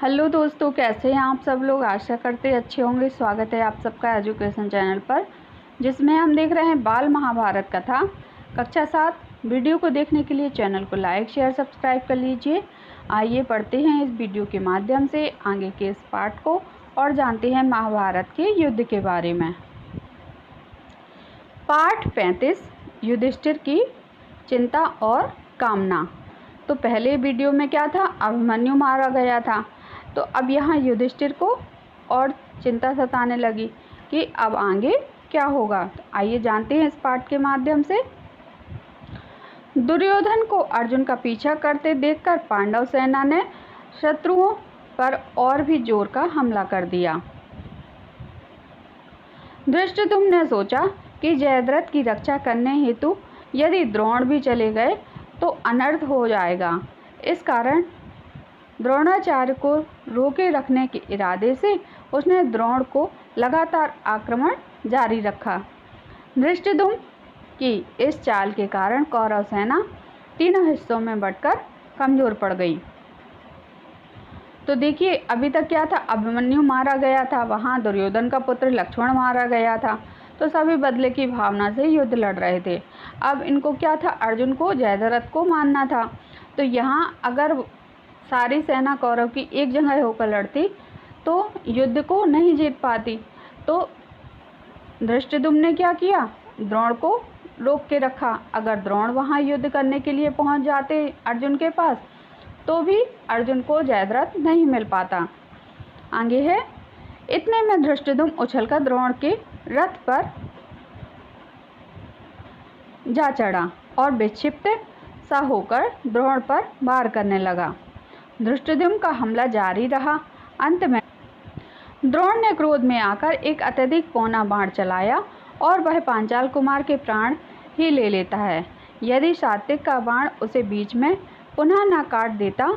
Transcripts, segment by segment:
Hello दोस्तों, कैसे हैं आप सब लोग। आशा करते अच्छे होंगे। स्वागत है आप सबका एजुकेशन चैनल पर, जिसमें हम देख रहे हैं बाल महाभारत कथा कक्षा 7। वीडियो को देखने के लिए चैनल को लाइक शेयर सब्सक्राइब कर लीजिए। आइए पढ़ते हैं इस वीडियो के माध्यम से आगे के इस पाठ को और जानते हैं महाभारत के युद्ध के बारे में। पाठ 35 युधिष्ठिर की चिंता और कामना। तो पहले वीडियो में क्या था, अभिमन्यु मारा गया था। तो अब यहाँ युधिष्ठिर को और चिंता सताने लगी कि अब आगे क्या होगा। तो आइए जानते हैं इस पाठ के माध्यम से। दुर्योधन को अर्जुन का पीछा करते देखकर पांडव सेना ने शत्रुओं पर और भी जोर का हमला कर दिया। धृष्टद्युम्न ने सोचा कि जयद्रथ की रक्षा करने हेतु यदि द्रोण भी चले गए तो अनर्थ हो जाएगा। इस कारण द्रोणाचार्य को रोके रखने के इरादे से उसने द्रोण को लगातार आक्रमण जारी रखा। धृष्टद्युम्न की इस चाल के कारण कौरव सेना तीनों हिस्सों में बंटकर कमजोर पड़ गई। तो देखिए, अभी तक क्या था, अभिमन्यु मारा गया था, वहाँ दुर्योधन का पुत्र लक्ष्मण मारा गया था। तो सभी बदले की भावना से युद्ध लड़ रहे थे। अब इनको क्या था, अर्जुन को जयद्रथ को मारना था। तो यहाँ अगर सारी सेना कौरव की एक जगह होकर लड़ती तो युद्ध को नहीं जीत पाती। तो धृष्टद्युम्न ने क्या किया, द्रोण को रोक के रखा। अगर द्रोण वहाँ युद्ध करने के लिए पहुँच जाते अर्जुन के पास तो भी अर्जुन को जयद्रथ नहीं मिल पाता। आगे है, इतने में धृष्टद्युम्न उछलकर द्रोण के रथ पर जा चढ़ा और विक्षिप्त सा होकर द्रोण पर वार करने लगा। धृष्टद्युम्न का हमला जारी रहा। अंत में द्रोण ने क्रोध में आकर एक अत्यधिक पौना बाण चलाया और वह पांचाल कुमार के प्राण ही ले लेता है यदि सात्विक का बाण उसे बीच में पुनः न काट देता।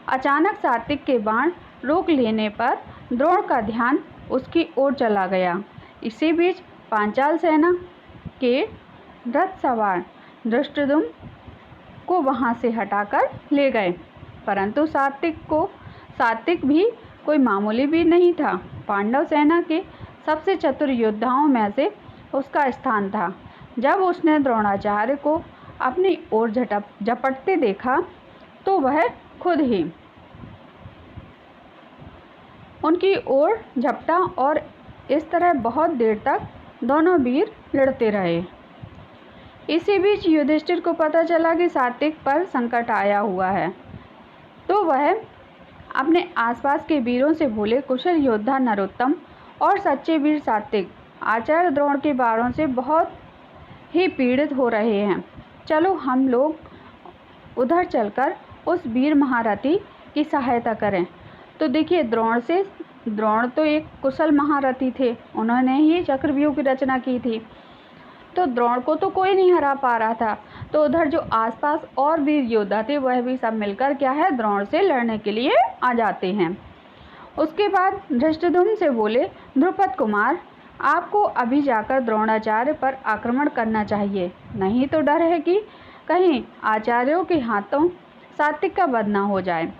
अचानक सात्विक के बाण रोक लेने पर द्रोण का ध्यान उसकी ओर चला गया। इसी बीच पांचाल सेना के रथ सवार धृष्टद्युम्न को वहां से हटाकर ले गए, परंतु सात्विक भी कोई मामूली वीर नहीं था। पांडव सेना के सबसे चतुर योद्धाओं में से उसका स्थान था। जब उसने द्रोणाचार्य को अपनी ओर झपटते देखा तो वह खुद ही उनकी ओर झपटा और इस तरह बहुत देर तक दोनों वीर लड़ते रहे। इसी बीच युधिष्ठिर को पता चला कि सात्विक पर संकट आया हुआ है। तो वह अपने आसपास के वीरों से बोले, कुशल योद्धा नरोत्तम और सच्चे वीर सात्विक आचार्य द्रोण के बाणों से बहुत ही पीड़ित हो रहे हैं। चलो हम लोग उधर चलकर उस वीर महारथी की सहायता करें। तो देखिए, द्रोण तो एक कुशल महारथी थे, उन्होंने ही चक्रव्यूह की रचना की थी। तो द्रोण को तो कोई नहीं हरा पा रहा था। तो उधर जो आसपास और वीर योद्धा थे वह भी सब मिलकर क्या है, द्रोण से लड़ने के लिए आ जाते हैं। उसके बाद धृष्टद्युम्न से बोले, द्रुपद कुमार आपको अभी जाकर द्रोणाचार्य पर आक्रमण करना चाहिए, नहीं तो डर है कि कहीं आचार्यों के हाथों सात्विक का वध न हो जाए।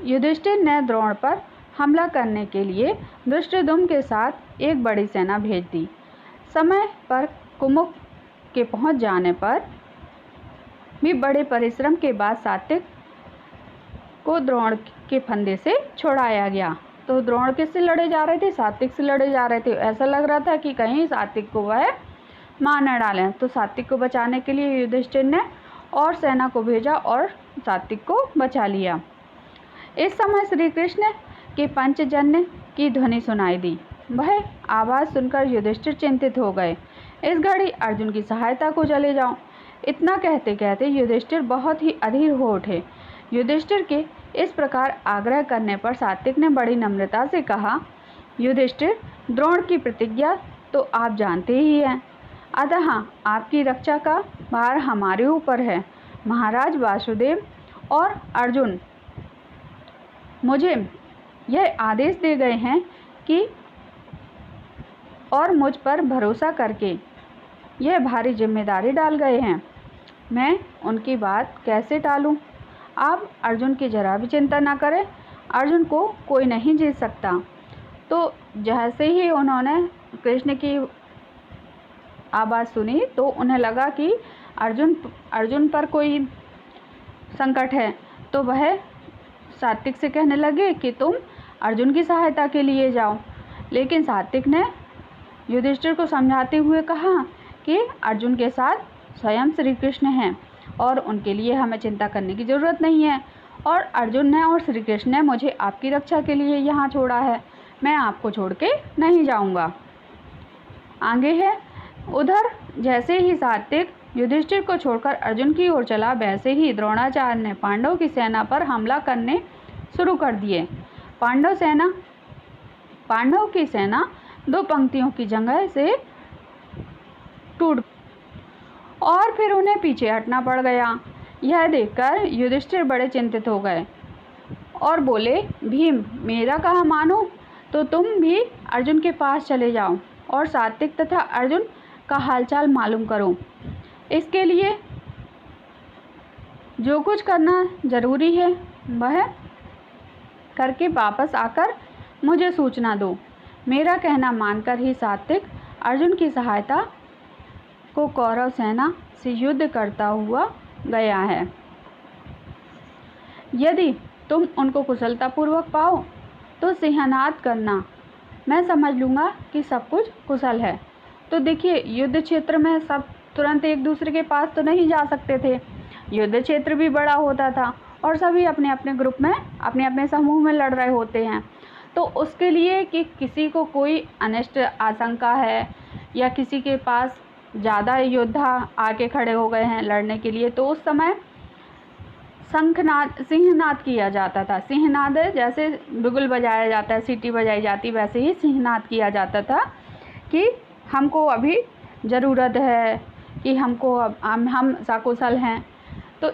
युधिष्ठिर ने द्रोण पर हमला करने के लिए धृष्टद्युम्न के साथ एक बड़ी सेना भेज दी। समय पर कुमुक के पहुंच जाने पर भी बड़े परिश्रम के बाद सात्विक को द्रोण के फंदे से छुड़ाया गया। तो द्रोण किससे लड़े जा रहे थे, सात्विक से लड़े जा रहे थे। ऐसा लग रहा था कि कहीं सात्विक को वह मार न डालें। तो सात्विक को बचाने के लिए युधिष्ठिर ने और सेना को भेजा और सात्विक को बचा लिया। इस समय श्री कृष्ण के पंचजन्य की ध्वनि सुनाई दी। वह आवाज़ सुनकर युधिष्ठिर चिंतित हो गए। इस घड़ी अर्जुन की सहायता को चले जाओ। इतना कहते कहते युधिष्ठिर बहुत ही अधीर हो उठे। युधिष्ठिर के इस प्रकार आग्रह करने पर सात्विक ने बड़ी नम्रता से कहा, युधिष्ठिर, द्रोण की प्रतिज्ञा तो आप जानते ही हैं, अतः आपकी रक्षा का भार हमारे ऊपर है। महाराज वासुदेव और अर्जुन मुझे यह आदेश दे गए हैं कि और मुझ पर भरोसा करके यह भारी जिम्मेदारी डाल गए हैं। मैं उनकी बात कैसे टालूं? आप अर्जुन की जरा भी चिंता न करें। अर्जुन को कोई नहीं जीत सकता। तो जैसे ही उन्होंने कृष्ण की आवाज़ सुनी तो उन्हें लगा कि अर्जुन पर कोई संकट है, तो वह सात्विक से कहने लगे कि तुम अर्जुन की सहायता के लिए जाओ। लेकिन सात्विक ने युधिष्ठिर को समझाते हुए कहा कि अर्जुन के साथ स्वयं श्री कृष्ण हैं और उनके लिए हमें चिंता करने की ज़रूरत नहीं है, और अर्जुन ने और श्री कृष्ण ने मुझे आपकी रक्षा के लिए यहाँ छोड़ा है, मैं आपको छोड़ के नहीं जाऊँगा। आगे है, उधर जैसे ही सात्विक युधिष्ठिर को छोड़कर अर्जुन की ओर चला, वैसे ही द्रोणाचार्य ने पांडवों की सेना पर हमला करने शुरू कर दिए। पांडवों की सेना 2 पंक्तियों की जगह से टूट और फिर उन्हें पीछे हटना पड़ गया। यह देखकर युधिष्ठिर बड़े चिंतित हो गए और बोले, भीम, मेरा कहा मानो तो तुम भी अर्जुन के पास चले जाओ और सात्विक तथा अर्जुन का हालचाल मालूम करो। इसके लिए जो कुछ करना जरूरी है वह करके वापस आकर मुझे सूचना दो। मेरा कहना मानकर ही सात्विक अर्जुन की सहायता को कौरव सेना से युद्ध करता हुआ गया है। यदि तुम उनको कुशलतापूर्वक पाओ तो सिंहनाद करना, मैं समझ लूँगा कि सब कुछ कुशल है। तो देखिए, युद्ध क्षेत्र में सब तुरंत एक दूसरे के पास तो नहीं जा सकते थे, युद्ध क्षेत्र भी बड़ा होता था और सभी अपने अपने ग्रुप में अपने अपने समूह में लड़ रहे होते हैं। तो उसके लिए कि किसी को कोई अनिष्ट आशंका है या किसी के पास ज़्यादा योद्धा आके खड़े हो गए हैं लड़ने के लिए, तो उस समय सिंहनाद किया जाता था। सिंहनाद जैसे बिगुल बजाया जाता है, सीटी बजाई जाती, वैसे ही सिंहनाद किया जाता था कि हमको अभी ज़रूरत है, कि हमको अब हम सकुशल हैं। तो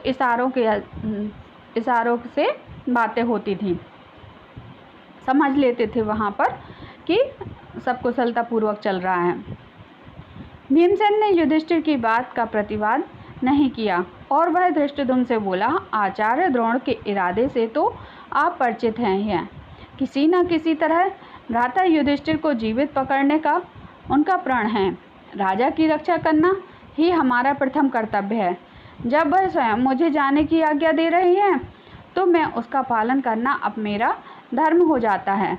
इशारों से बातें होती थी, समझ लेते थे वहाँ पर कि सब कुशलतापूर्वक चल रहा है। भीमसेन ने युधिष्ठिर की बात का प्रतिवाद नहीं किया और वह धृष्टद्युम्न से बोला, आचार्य द्रोण के इरादे से तो आप परिचित हैं। किसी न किसी तरह भ्राता युधिष्ठिर को जीवित पकड़ने का उनका प्रण है। राजा की रक्षा करना ही हमारा प्रथम कर्तव्य है। जब वह स्वयं मुझे जाने की आज्ञा दे रही हैं तो मैं उसका पालन करना अब मेरा धर्म हो जाता है।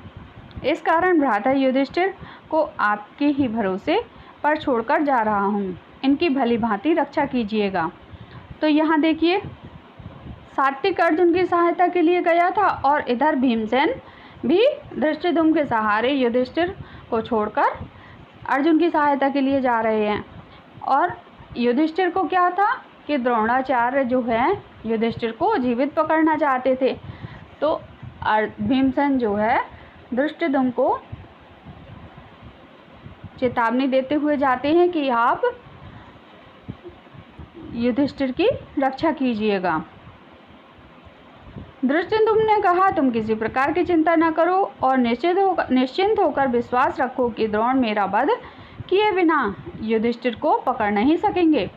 इस कारण भ्राता युधिष्ठिर को आपके ही भरोसे पर छोड़कर जा रहा हूँ। इनकी भली भांति रक्षा कीजिएगा। तो यहाँ देखिए, सात्विक अर्जुन की सहायता के लिए गया था और इधर भीमसेन भी धृष्टद्युम्न के सहारे युधिष्ठिर को छोड़कर अर्जुन की सहायता के लिए जा रहे हैं। और युधिष्ठिर को क्या था कि द्रोणाचार्य जो है युधिष्ठिर को जीवित पकड़ना चाहते थे। तो भीमसेन जो है धृष्टद्युम्न को चेतावनी देते हुए जाते हैं कि आप युधिष्ठिर की रक्षा कीजिएगा। धृष्टद्युम्न ने कहा, तुम किसी प्रकार की चिंता न करो और निश्चिंत होकर विश्वास रखो कि द्रोण मेरा वध किए बिना युधिष्ठिर को पकड़ नहीं सकेंगे।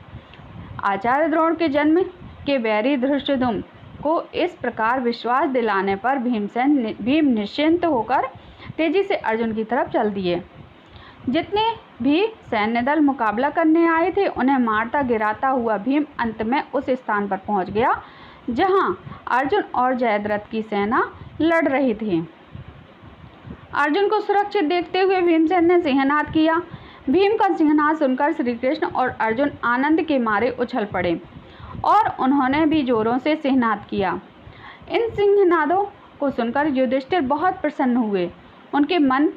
आचार्य द्रोण के जन्म के बैरी धृष्टद्युम्न को इस प्रकार विश्वास दिलाने पर भीम निश्चिंत होकर तेजी से अर्जुन की तरफ चल दिए। जितने भी सैन्य दल मुकाबला करने आए थे उन्हें मारता गिराता हुआ भीम अंत में उस स्थान पर पहुंच गया जहां अर्जुन और जयद्रथ की सेना लड़ रही थी। अर्जुन को सुरक्षित देखते हुए भीमसेन ने सिंहनाद किया। भीम का सिंहनाद सुनकर श्री कृष्ण और अर्जुन आनंद के मारे उछल पड़े और उन्होंने भी जोरों से सिंहनाद किया। इन सिंहनादों को सुनकर युधिष्ठिर बहुत प्रसन्न हुए। उनके मन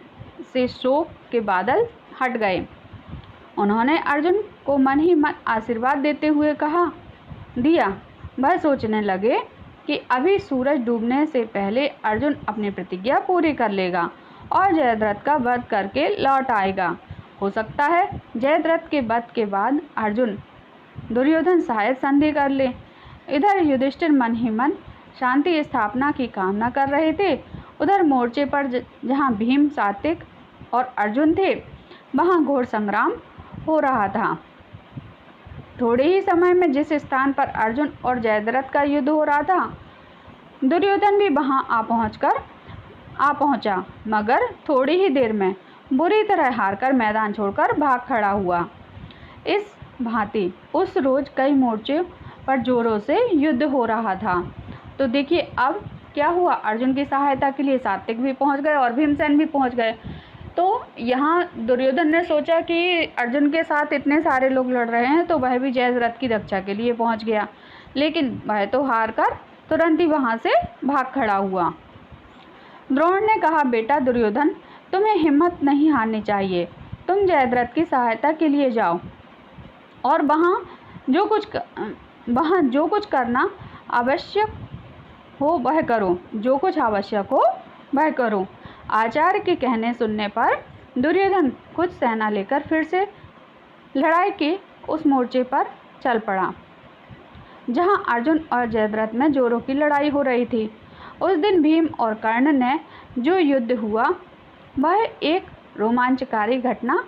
से शोक के बादल हट गए। उन्होंने अर्जुन को मन ही मन आशीर्वाद देते हुए कहा दिया। वह सोचने लगे कि अभी सूरज डूबने से पहले अर्जुन अपनी प्रतिज्ञा पूरी कर लेगा और जयद्रथ का वध करके लौट आएगा। हो सकता है जयद्रथ के वध के बाद अर्जुन दुर्योधन शायद संधि कर ले। इधर युधिष्ठिर मन ही मन शांति स्थापना की कामना कर रहे थे। उधर मोर्चे पर जहां भीम, सात्विक और अर्जुन थे वहां घोर संग्राम हो रहा था। थोड़े ही समय में जिस स्थान पर अर्जुन और जयद्रथ का युद्ध हो रहा था दुर्योधन भी वहां आ पहुंचा, मगर थोड़ी ही देर में बुरी तरह हारकर मैदान छोड़कर भाग खड़ा हुआ। इस भांति उस रोज कई मोर्चों पर जोरों से युद्ध हो रहा था। तो देखिए अब क्या हुआ, अर्जुन की सहायता के लिए सात्विक भी पहुंच गए और भीमसेन भी पहुंच गए। तो यहाँ दुर्योधन ने सोचा कि अर्जुन के साथ इतने सारे लोग लड़ रहे हैं तो वह भी जयद्रथ की रक्षा के लिए पहुंच गया, लेकिन वह तो हार कर तुरंत ही वहां से भाग खड़ा हुआ। द्रोण ने कहा, बेटा दुर्योधन, तुम्हें हिम्मत नहीं हारनी चाहिए। तुम जयद्रथ की सहायता के लिए जाओ और वहाँ जो कुछ करना आवश्यक हो वह करो, जो कुछ आवश्यक हो वह करो। आचार्य के कहने सुनने पर दुर्योधन कुछ सेना लेकर फिर से लड़ाई के उस मोर्चे पर चल पड़ा जहां अर्जुन और जयद्रथ में जोरों की लड़ाई हो रही थी। उस दिन भीम और कर्ण ने जो युद्ध हुआ वह एक रोमांचकारी घटना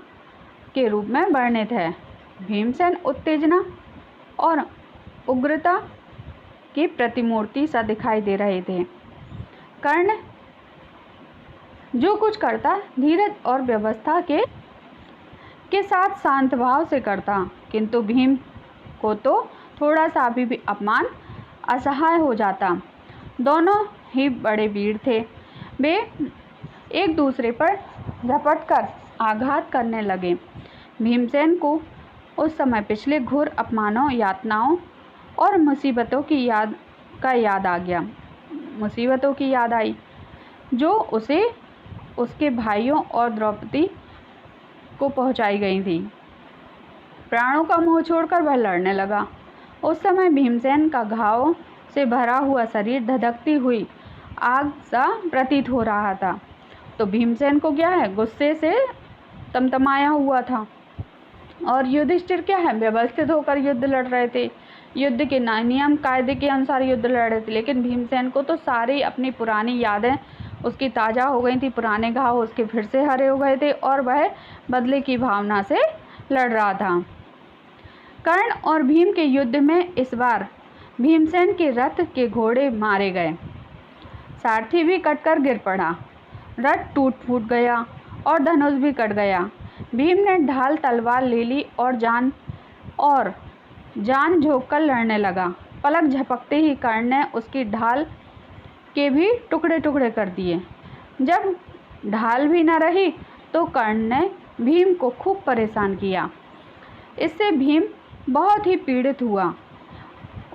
के रूप में वर्णित है। भीमसेन उत्तेजना और उग्रता की प्रतिमूर्ति सा दिखाई दे रहे थे। कर्ण जो कुछ करता धीरज और व्यवस्था के साथ शांत भाव से करता, किंतु भीम को तो थोड़ा सा भी अपमान असहाय हो जाता। दोनों ही बड़े वीर थे। वे एक दूसरे पर झपटकर आघात करने लगे। भीमसेन को उस समय पिछले घोर अपमानों, यातनाओं और मुसीबतों की याद आई जो उसे, उसके भाइयों और द्रौपदी को पहुंचाई गई थी। प्राणों का मोह छोड़कर वह लड़ने लगा। उस समय भीमसेन का घाव से भरा हुआ शरीर धधकती हुई आग सा प्रतीत हो रहा था। तो भीमसेन को क्या है, गुस्से से तमतमाया हुआ था और युधिष्ठिर क्या है, व्यवस्थित होकर युद्ध लड़ रहे थे। युद्ध के नियम कायदे के अनुसार युद्ध लड़ रहे थे, लेकिन भीमसेन को तो सारी अपनी पुरानी यादें उसकी ताज़ा हो गई थी, पुराने घाव उसके फिर से हरे हो गए थे और वह बदले की भावना से लड़ रहा था। कर्ण और भीम के युद्ध में इस बार भीमसेन के रथ के घोड़े मारे गए, सारथी भी कटकर गिर पड़ा, रथ टूट फूट गया और धनुष भी कट गया। भीम ने ढाल तलवार ले ली और जान झोंक कर लड़ने लगा। पलक झपकते ही कर्ण ने उसकी ढाल के भी टुकड़े टुकड़े कर दिए। जब ढाल भी न रही तो कर्ण ने भीम को खूब परेशान किया। इससे भीम बहुत ही पीड़ित हुआ।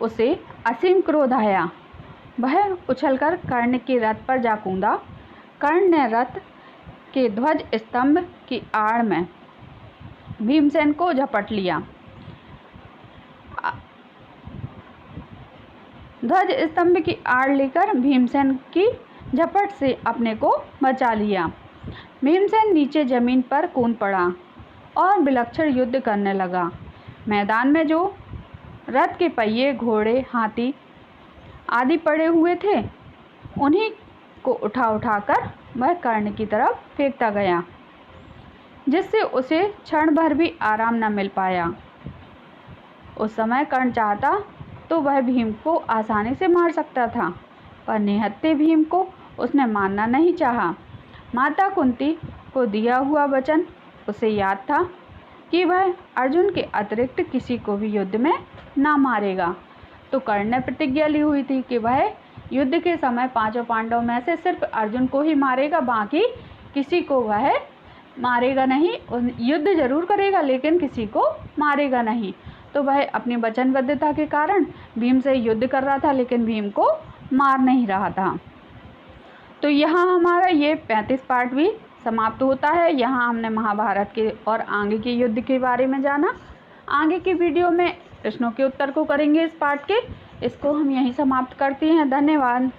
उसे असीम क्रोध आया। वह उछलकर कर्ण के रथ पर जा कूदा। कर्ण ने रथ के ध्वज स्तंभ की आड़ में भीमसेन को झपट लिया। ध्वज स्तंभ की आड़ लेकर भीमसेन की झपट से अपने को बचा लिया। भीमसेन नीचे जमीन पर कूद पड़ा और विलक्षण युद्ध करने लगा। मैदान में जो रथ के पहिए, घोड़े, हाथी आदि पड़े हुए थे उन्हीं को उठाकर वह कर्ण की तरफ फेंकता गया, जिससे उसे क्षण भर भी आराम न मिल पाया। उस समय कर्ण चाहता तो वह भीम को आसानी से मार सकता था, पर निहत्थे भीम को उसने मारना नहीं चाहा। माता कुंती को दिया हुआ वचन उसे याद था कि वह अर्जुन के अतिरिक्त किसी को भी युद्ध में ना मारेगा। तो कर्ण ने प्रतिज्ञा ली हुई थी कि वह युद्ध के समय पांचों पांडवों में से सिर्फ अर्जुन को ही मारेगा, बाकी किसी को वह मारेगा नहीं। युद्ध जरूर करेगा लेकिन किसी को मारेगा नहीं। तो वह अपनी वचनबद्धता के कारण भीम से युद्ध कर रहा था, लेकिन भीम को मार नहीं रहा था। तो यहाँ हमारा ये 35 पार्ट भी समाप्त होता है। यहाँ हमने महाभारत के और आगे के युद्ध के बारे में जाना। आगे की वीडियो में प्रश्नों के उत्तर को करेंगे इस पार्ट के। इसको हम यहीं समाप्त करते हैं। धन्यवाद।